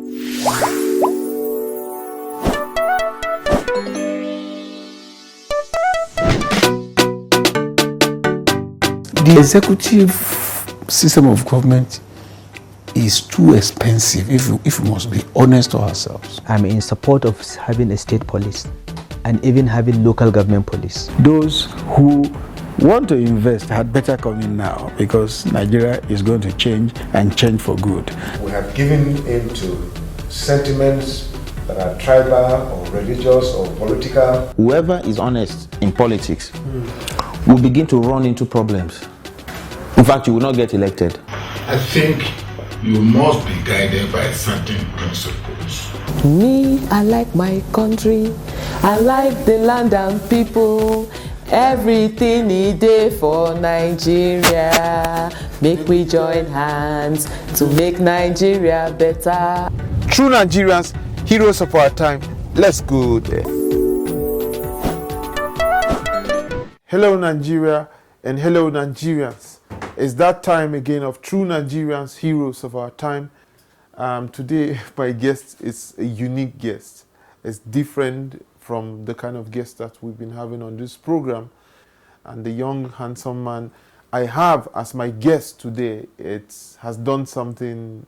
The executive system of government is too expensive if we must be honest to ourselves. I'm in support of having a state police and even having local government police. Those who want to invest had better come in now, because Nigeria is going to change and change for good. We have given in to sentiments that are tribal or religious or political. Whoever is honest in politics will begin to run into problems. In fact, you will not get elected. I think you must be guided by certain principles. Me, I like my country. I like the land and people. Everything is there for Nigeria. Make we join hands to make Nigeria better. True Nigerians, heroes of our time. Let's go there. Hello Nigeria and hello Nigerians. It's that time again of True Nigerians, heroes of our time. Today my guest is a unique guest. It's different from the kind of guests that we've been having on this program. And the young, handsome man I have as my guest today, has done something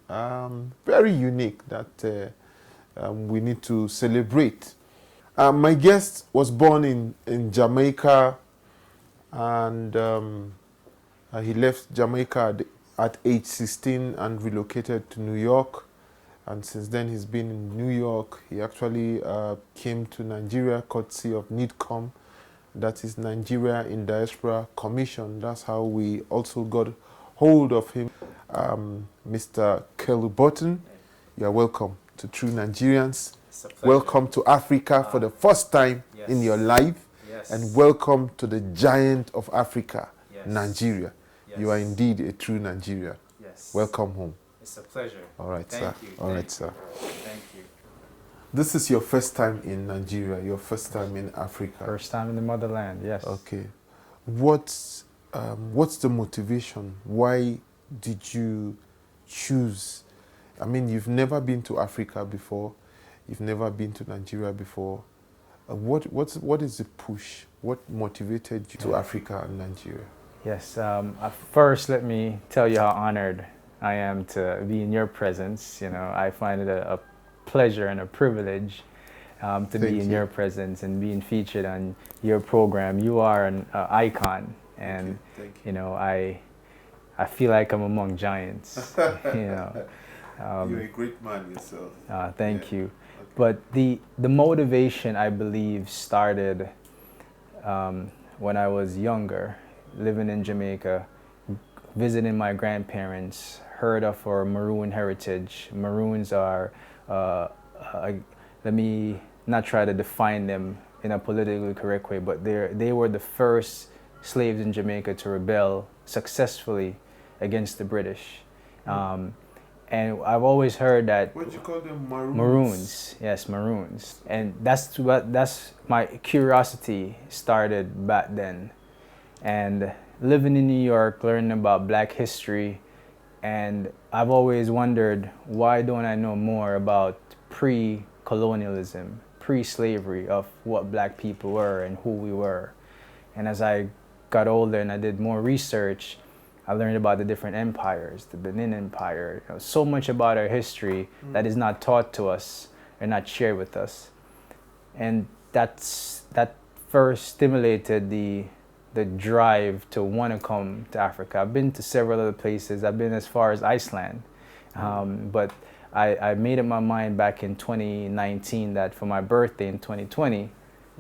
very unique that we need to celebrate. My guest was born in Jamaica, and he left Jamaica at age 16 and relocated to New York. And since then, he's been in New York. He actually came to Nigeria courtesy of NIDCOM, that is Nigeria in Diaspora Commission. That's how we also got hold of him. Mr. Khirlu Burton, you are welcome to True Nigerians. Welcome to Africa for the first time in your life. Yes. And welcome to the giant of Africa, Nigeria. Yes. You are indeed a true Nigerian. Yes. Welcome home. It's a pleasure. All right, Thank sir. You. All right, sir. Thank you. This is your first time in Nigeria, your first time in Africa. First time in the motherland, yes. Okay. What's the motivation? Why did you choose? I mean, you've never been to Africa before. You've never been to Nigeria before. What is the push? What motivated you to Africa and Nigeria? Yes. First, let me tell you how honored I am to be in your presence. You know, I find it a pleasure and a privilege to be in your presence and being featured on your program. You are an icon, and you know, I feel like I'm among giants. You know, you're a great man yourself. Thank you. Okay. But the motivation, I believe, started when I was younger, living in Jamaica, visiting my grandparents. Heard of our Maroon heritage. Maroons are, let me not try to define them in a politically correct way, but they were the first slaves in Jamaica to rebel successfully against the British. And I've always heard that. What do you call them, Maroons? Maroons, yes, Maroons. And that's my curiosity started back then. And living in New York, learning about Black history, and I've always wondered, why don't I know more about pre-colonialism, pre-slavery, of what Black people were and who we were. And as I got older and I did more research, I learned about the different empires, the Benin Empire, you know, so much about our history that is not taught to us or not shared with us. And that first stimulated the drive to want to come to Africa. I've been to several other places. I've been as far as Iceland. But I made up my mind back in 2019 that for my birthday in 2020,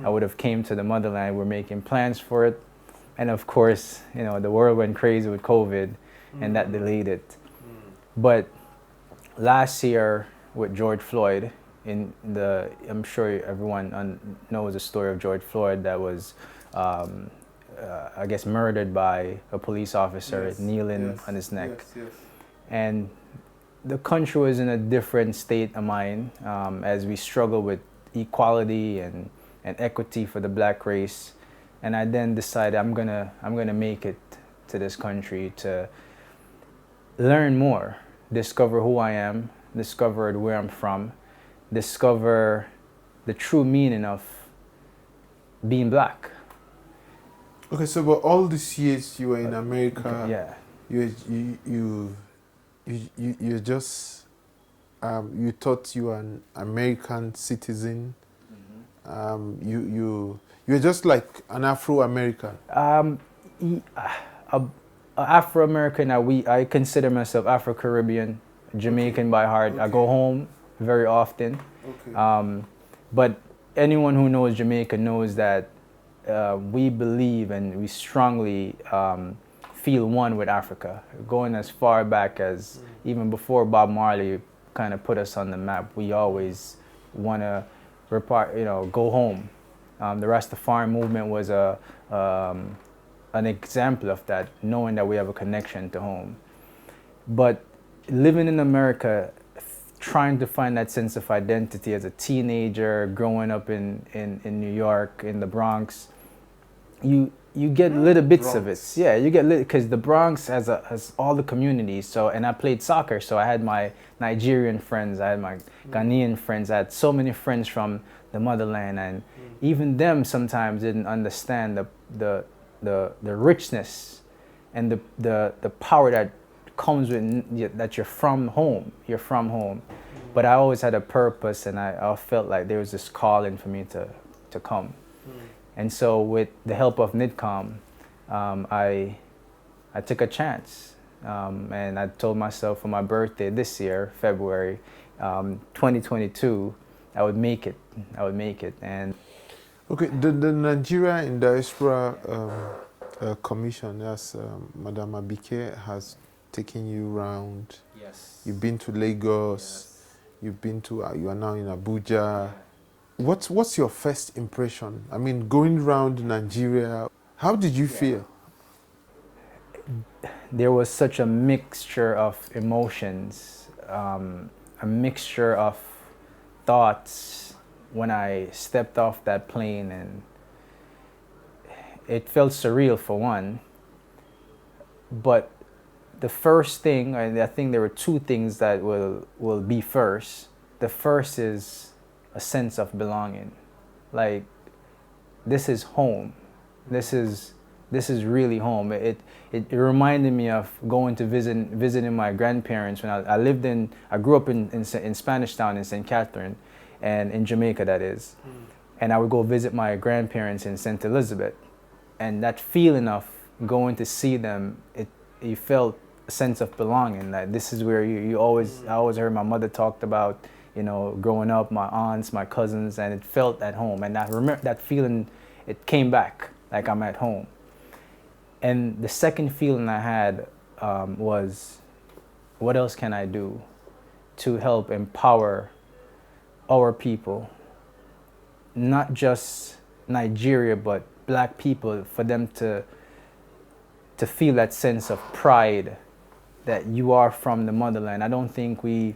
I would have came to the motherland. We're making plans for it. And of course, you know, the world went crazy with COVID and that delayed it. But last year with George Floyd, I'm sure everyone knows the story of George Floyd that was I guess murdered by a police officer, kneeling on his neck. And the country was in a different state of mind as we struggle with equality and equity for the Black race. And I then decided I'm gonna make it to this country to learn more, discover who I am, discovered where I'm from, discover the true meaning of being black. Okay, so but all these years you were in America, Yeah. you just you thought you were an American citizen. You're just like an Afro-American. Afro-American, I consider myself Afro-Caribbean, Jamaican by heart. I go home very often. Okay. But anyone who knows Jamaica knows that we believe and we strongly feel one with Africa, going as far back as even before Bob Marley kind of put us on the map. We always want to go home. The Rastafari movement was an example of that, knowing that we have a connection to home. But living in America, trying to find that sense of identity as a teenager, growing up in New York, in the Bronx, you get little bits of it. Yeah, you get little, because the Bronx has all the communities. So, and I played soccer, so I had my Nigerian friends, I had my Ghanaian friends, I had so many friends from the motherland, and even them sometimes didn't understand the richness and the power that comes with that you're from home. You're from home. But I always had a purpose, and I felt like there was this calling for me to come. And so with the help of NIDCOM, I took a chance. And I told myself for my birthday this year, February 2022, I would make it. I would make it. And Okay, the Nigeria in Diaspora Commission, as Madam Abike has taken you around. yes, You've been to Lagos. You've been to. You are now in Abuja. What's your first impression? I mean, going around Nigeria, how did you feel? there was such a mixture of emotions, a mixture of thoughts when I stepped off that plane, and it felt surreal for one. But the first thing, and I think there were two things that will be first. The first is a sense of belonging. Like, this is home. This is really home. It reminded me of going to visiting my grandparents when I grew up in Spanish Town in St. Catherine, and in Jamaica, that is. And I would go visit my grandparents in St. Elizabeth, and that feeling of going to see them, you felt a sense of belonging. That this is where I always heard my mother talked about, growing up, my aunts, my cousins, and it felt at home. And I remember that feeling, it came back like I'm at home. And the second feeling I had was, what else can I do to help empower our people, not just Nigeria, but black people, for them to feel that sense of pride that you are from the motherland. I don't think we,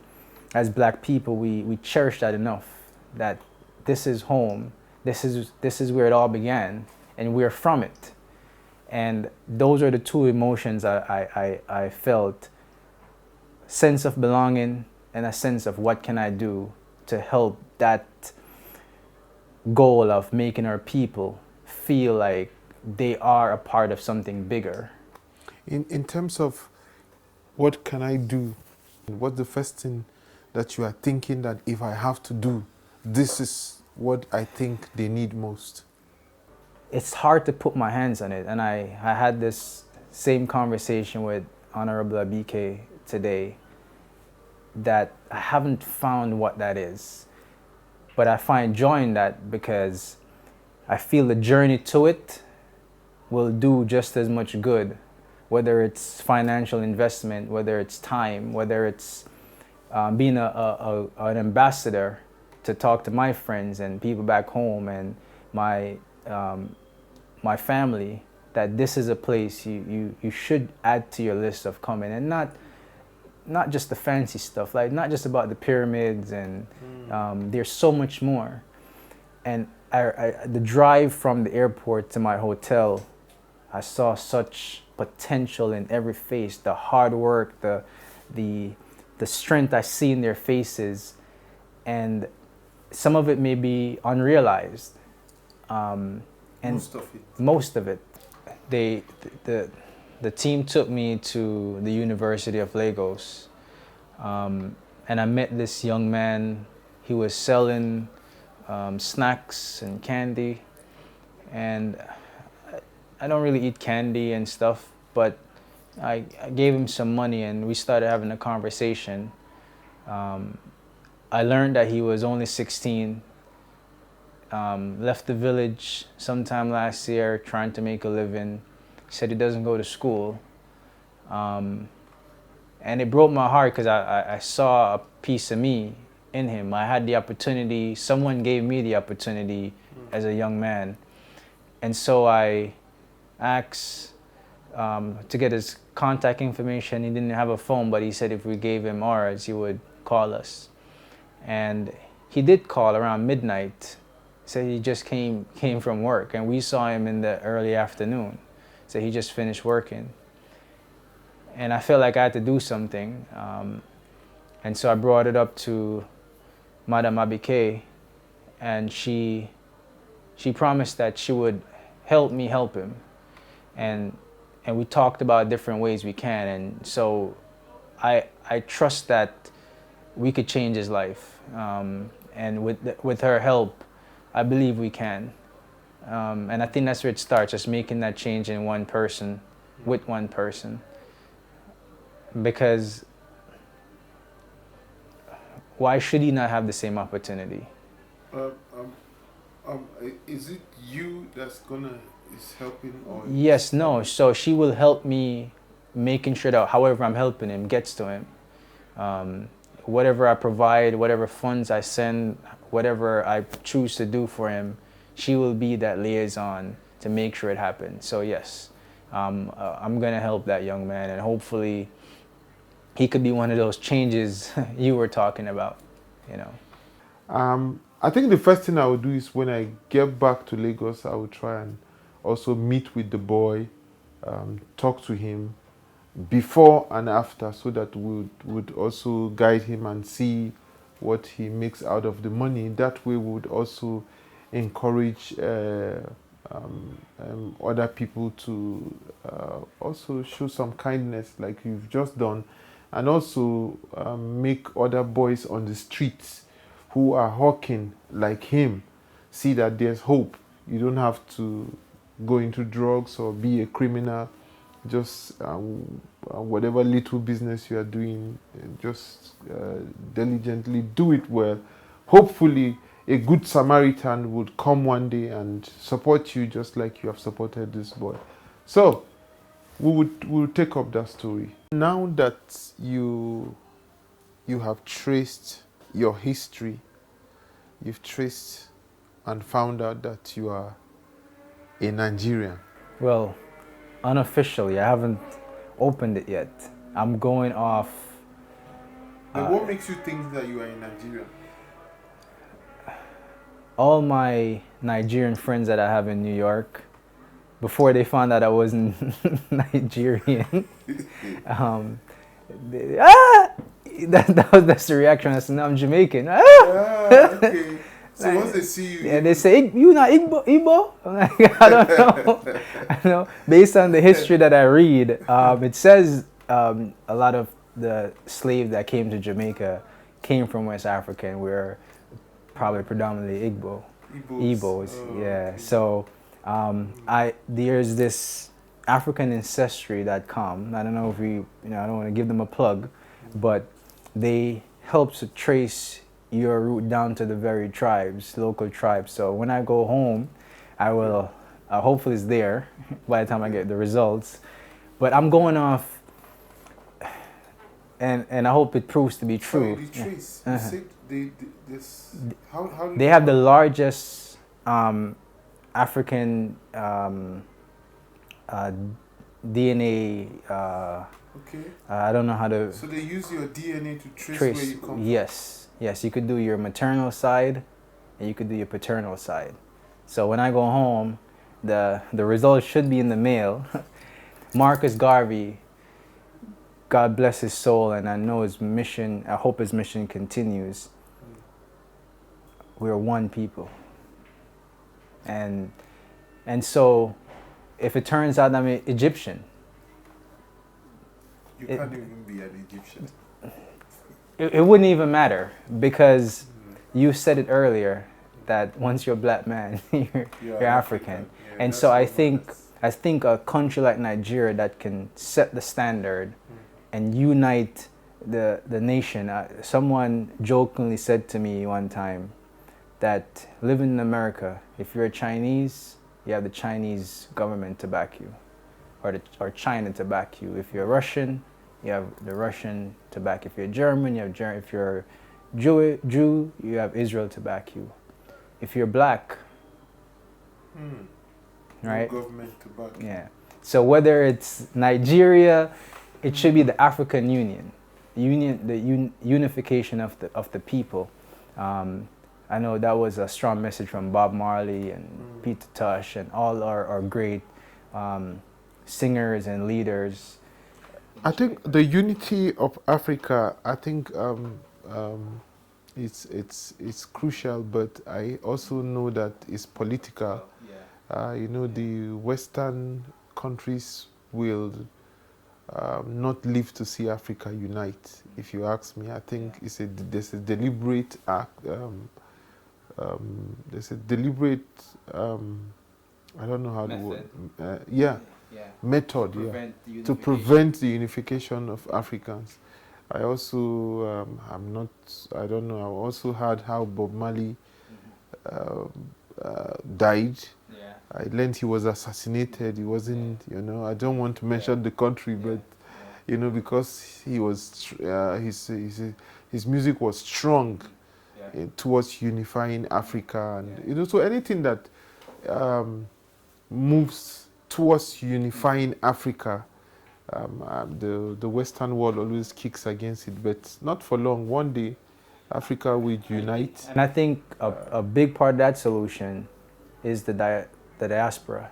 as black people, we cherish that enough, that this is home, this is where it all began, and we're from it. And those are the two emotions I felt: sense of belonging and a sense of what can I do to help that goal of making our people feel like they are a part of something bigger. In terms of what can I do, what's the first thing that you are thinking that if I have to do, this is what I think they need most? It's hard to put my hands on it, and I had this same conversation with Honorable Abike today, that I haven't found what that is. But I find joy in that, because I feel the journey to it will do just as much good, whether it's financial investment, whether it's time, whether it's being an ambassador to talk to my friends and people back home and my family, that this is a place you should add to your list of coming, and not just the fancy stuff, like not just about the pyramids, and there's so much more. And the drive from the airport to my hotel, I saw such potential in every face, the hard work, the the strength I see in their faces, and some of it may be unrealized. And most of it. The team took me to the University of Lagos, and I met this young man. He was selling snacks and candy, and I don't really eat candy and stuff, but I gave him some money and we started having a conversation. I learned that he was only 16, left the village sometime last year trying to make a living. He said he doesn't go to school. And it broke my heart because I saw a piece of me in him. I had the opportunity, someone gave me the opportunity as a young man. And so I asked to get his contact information. He didn't have a phone, but he said if we gave him ours, he would call us. And he did call around midnight. Said he just came from work, and we saw him in the early afternoon. So he just finished working. And I felt like I had to do something. And so I brought it up to Madam Abike, and she promised that she would help me help him. And we talked about different ways we can. And so I trust that we could change his life. And with her help, I believe we can. And I think that's where it starts, just making that change in one person, with one person. Because why should he not have the same opportunity? Is it you that's is helping, or? Yes, no. So she will help me making sure that however I'm helping him gets to him. Whatever I provide, whatever funds I send, whatever I choose to do for him, she will be that liaison to make sure it happens. So yes, I'm gonna help that young man, and hopefully he could be one of those changes you were talking about, you know. I think the first thing I would do is when I get back to Lagos, I would try and also meet with the boy, talk to him before and after, so that we would also guide him and see what he makes out of the money. That way we would also encourage other people to also show some kindness like you've just done, and also make other boys on the streets who are hawking like him see that there's hope. You don't have to go into drugs or be a criminal. Just whatever little business you are doing, just diligently do it well. Hopefully a good Samaritan would come one day and support you just like you have supported this boy. So we'll take up that story. Now that you have traced your history, you've traced and found out that you are a Nigerian. Well, unofficially, I haven't opened it yet. I'm going off. And what makes you think that you are a Nigerian? All my Nigerian friends that I have in New York, before they found out I wasn't Nigerian, that's the reaction. I said, no, I'm Jamaican. Okay. So once they see you, and they say, you not Igbo? I'm like, I don't know. I know. Based on the history that I read, it says a lot of the slaves that came to Jamaica came from West Africa, and we're probably predominantly Igbos. Yeah. Okay. So there's this African ancestry.com. I don't know if I don't want to give them a plug, but they help to trace your route down to the very tribes, local tribes. So when I go home, I will, hopefully it's there by the time I get the results. But I'm going off, and I hope it proves to be true. So you trace, they have the largest African DNA. Okay. I don't know how to. So they use your DNA to trace where you come from? Yes, you could do your maternal side and you could do your paternal side. So when I go home, the results should be in the mail. Marcus Garvey God bless his soul, and I know his mission, I hope his mission continues. We're one people. And so, if it turns out I'm an Egyptian, You can't even be an Egyptian. it wouldn't even matter, because you said it earlier that once you're a black man, you're African. Yeah, and so I think a country like Nigeria that can set the standard and unite the nation. Someone jokingly said to me one time that living in America, if you're a Chinese, you have the Chinese government to back you, or China to back you. If you're Russian, you have the Russian to back. If you're German, you have German. If you're Jew, you have Israel to back you. If you're black, right? No government to back. Yeah. So whether it's Nigeria, it should be the African Union, the unification of the people. I know that was a strong message from Bob Marley and Peter Tosh and all our great singers and leaders. I think the unity of Africa, I think it's crucial, but I also know that it's political. You know, the Western countries will not live to see Africa unite. If you ask me, I think there's a deliberate act. There's a deliberate. I don't know how to word. Method. To prevent the unification of Africans. I also I don't know. I also heard how Bob Marley died. I learned he was assassinated. He wasn't, you know, I don't want to mention the country, but, you know, because he was, his music was strong towards unifying Africa. And, you know, so anything that moves towards unifying Africa, the Western world always kicks against it, but not for long. One day, Africa will unite. And I think a big part of that solution is the diaspora.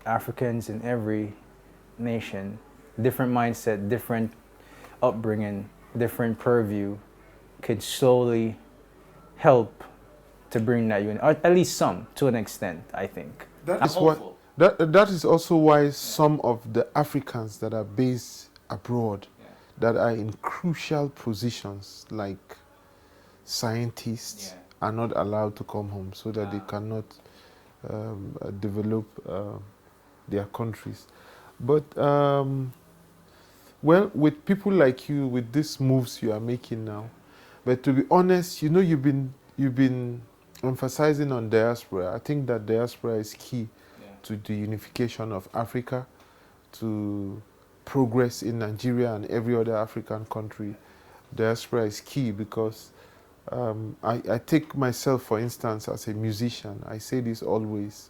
Africans in every nation, different mindset, different upbringing, different purview, could slowly help to bring that unity, or at least some, to an extent, I think. That is also why some of the Africans that are based abroad, that are in crucial positions, like scientists, are not allowed to come home, so that they cannot develop their countries. But well, with people like you, with these moves you are making now, but to be honest, you know, you've been emphasizing on diaspora. I think that diaspora is key to the unification of Africa, to progress in Nigeria and every other African country. Diaspora is key because I take myself, for instance, as a musician. I say this always.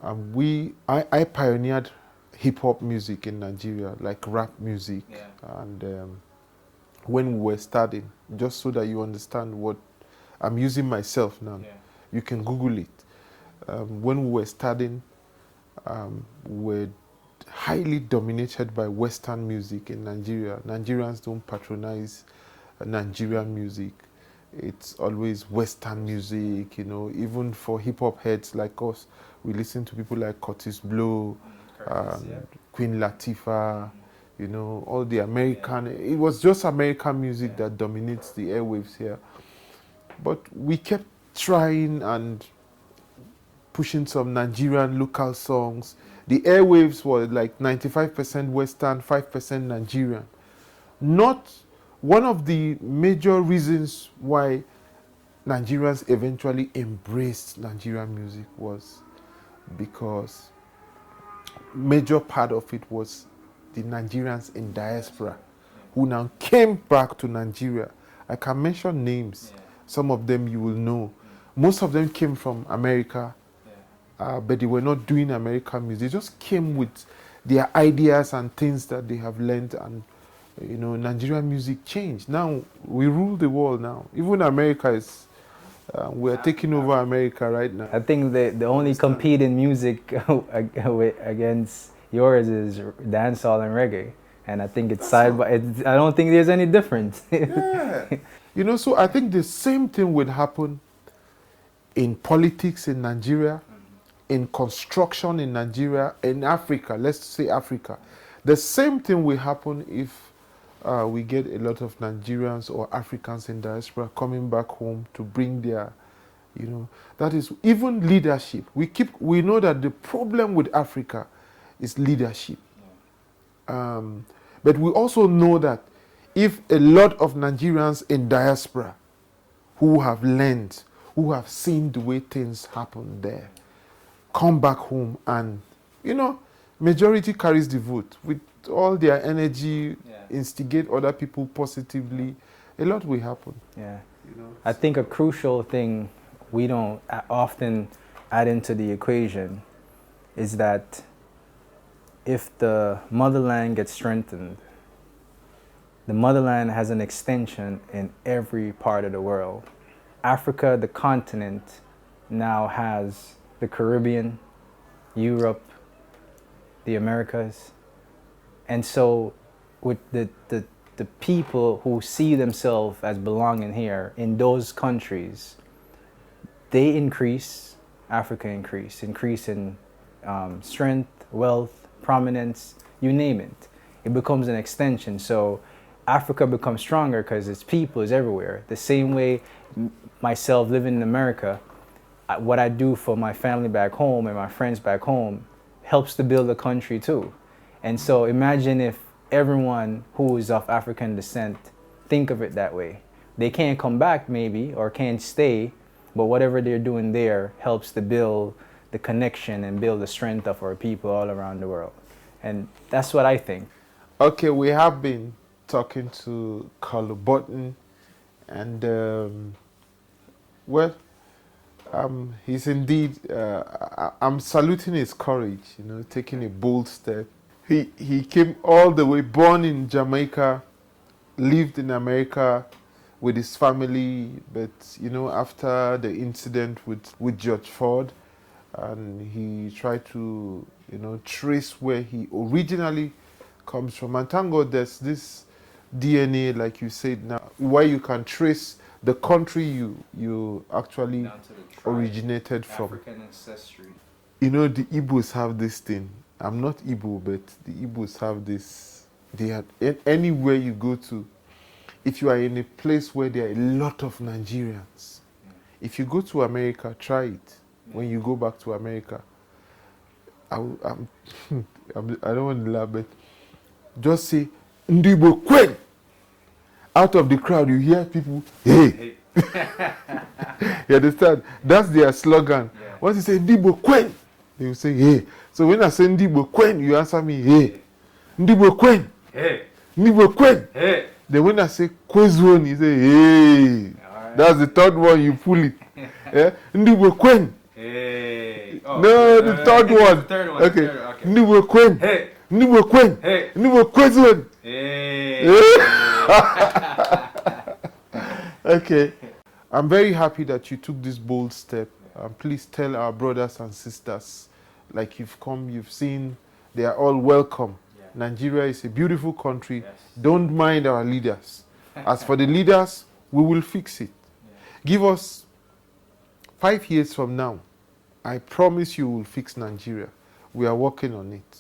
I pioneered hip-hop music in Nigeria, like rap music. And when we were starting, just so that you understand what I'm using myself now, you can Google it. When we were starting, we were highly dominated by Western music in Nigeria. Nigerians don't patronize Nigerian music. It's always Western music, you know. Even for hip-hop heads like us, we listen to people like Curtis Blow, Queen Latifah, you know, all the American. It was just American music that dominates the airwaves here. But we kept trying and pushing some Nigerian local songs. The airwaves were like 95% Western, 5% Nigerian. Not one of the major reasons why Nigerians eventually embraced Nigerian music was because major part of it was the Nigerians in diaspora who now came back to Nigeria. I can mention names. Some of them you will know. Most of them came from America, but they were not doing American music. They just came with their ideas and things that they have learned, and you know, Nigerian music changed. Now we rule the world now. Even America is, we are taking over America right now. I think the only compete in music against yours is dancehall and reggae, and I think it's side by. I don't think there's any difference. Yeah. You know, so I think the same thing would happen in politics in Nigeria, in construction in Nigeria, in Africa. Let's say Africa. The same thing will happen if we get a lot of Nigerians or Africans in diaspora coming back home to bring their, you know, that is even leadership. We know that the problem with Africa is leadership. But we also know that if a lot of Nigerians in diaspora who have learned, who have seen the way things happen there, come back home and, you know, majority carries the vote. With all their energy, instigate other people positively, a lot will happen. Yeah. You know? I think a crucial thing we don't often add into the equation is that if the motherland gets strengthened, the motherland has an extension in every part of the world. Africa, the continent, now has the Caribbean, Europe, the Americas. And so with the people who see themselves as belonging here in those countries, they increase, Africa increase in strength, wealth, prominence, you name it. It becomes an extension. So Africa becomes stronger because its people is everywhere. The same way myself living in America, what I do for my family back home and my friends back home helps to build a country too. And so imagine if everyone who is of African descent think of it that way. They can't come back maybe or can't stay, but whatever they're doing there helps to build the connection and build the strength of our people all around the world. And that's what I think. Okay, we have been talking to Khirlu Burton, and he's indeed, I'm saluting his courage, you know, taking a bold step. He came all the way, born in Jamaica, lived in America with his family, but, you know, after the incident with George Ford, and he tried to, you know, trace where he originally comes from. And thank God there's this DNA, like you said now, where you can trace the country you actually originated from. African ancestry. You know, the Igbos have this thing. I'm not Igbo, but the Igbos have this. Anywhere you go to, if you are in a place where there are a lot of Nigerians, if you go to America, try it. When you go back to America, I don't want to laugh, but just say, Ndibo Kwen! Out of the crowd, you hear people, hey! You understand? That's their slogan. Yeah. Once you say, Ndibo Kwen! They will say, hey. So when I say Ndibo Kwen, you answer me, hey. Ndibo Kwen! Hey! Ndibo Kwen! Hey! Then when I say Kwezwon, you say, hey! Right. That's the third one, you pull it. Yeah? Ndibo Kwen! Hey. Oh, no, the third one. The third one. Okay. Ndibo Kwen! Hey! Ndibo Kwen! Hey! Ndibo Kwezwon! Hey! Okay. I'm very happy that you took this bold step. Please tell our brothers and sisters, like you've come, you've seen, they are all welcome. Yeah. Nigeria is a beautiful country. Yes. Don't mind our leaders. As for the leaders, we will fix it. Yeah. Give us 5 years from now. I promise you we'll fix Nigeria. We are working on it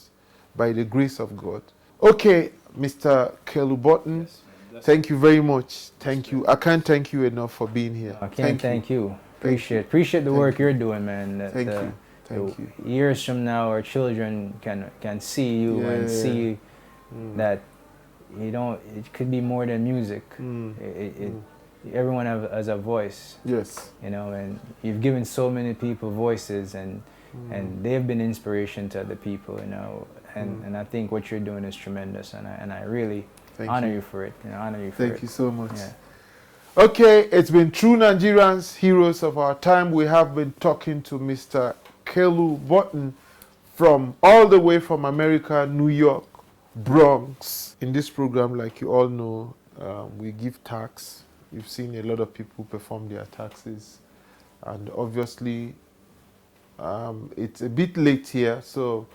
by the grace of God. Okay, Mr. Khirlu Burton, yes, thank you very much. Thank you. I can't thank you enough for being here. I can't thank you. Appreciate the work you're doing, man. Thank you. Thank you. Years from now, our children can see you and see that you don't. It could be more than music. Everyone has a voice. Yes. You know, and you've given so many people voices, and they've been inspiration to other people. You know, and I think what you're doing is tremendous, and I really honor you for it. You know, honor you for it. Thank you so much. Yeah. Okay, it's been True Nigerians, Heroes of Our Time. We have been talking to Mr. Khirlu Burton from all the way from America, New York, Bronx. In this program, like you all know, we give tax. You've seen a lot of people perform their taxes. And obviously, it's a bit late here, so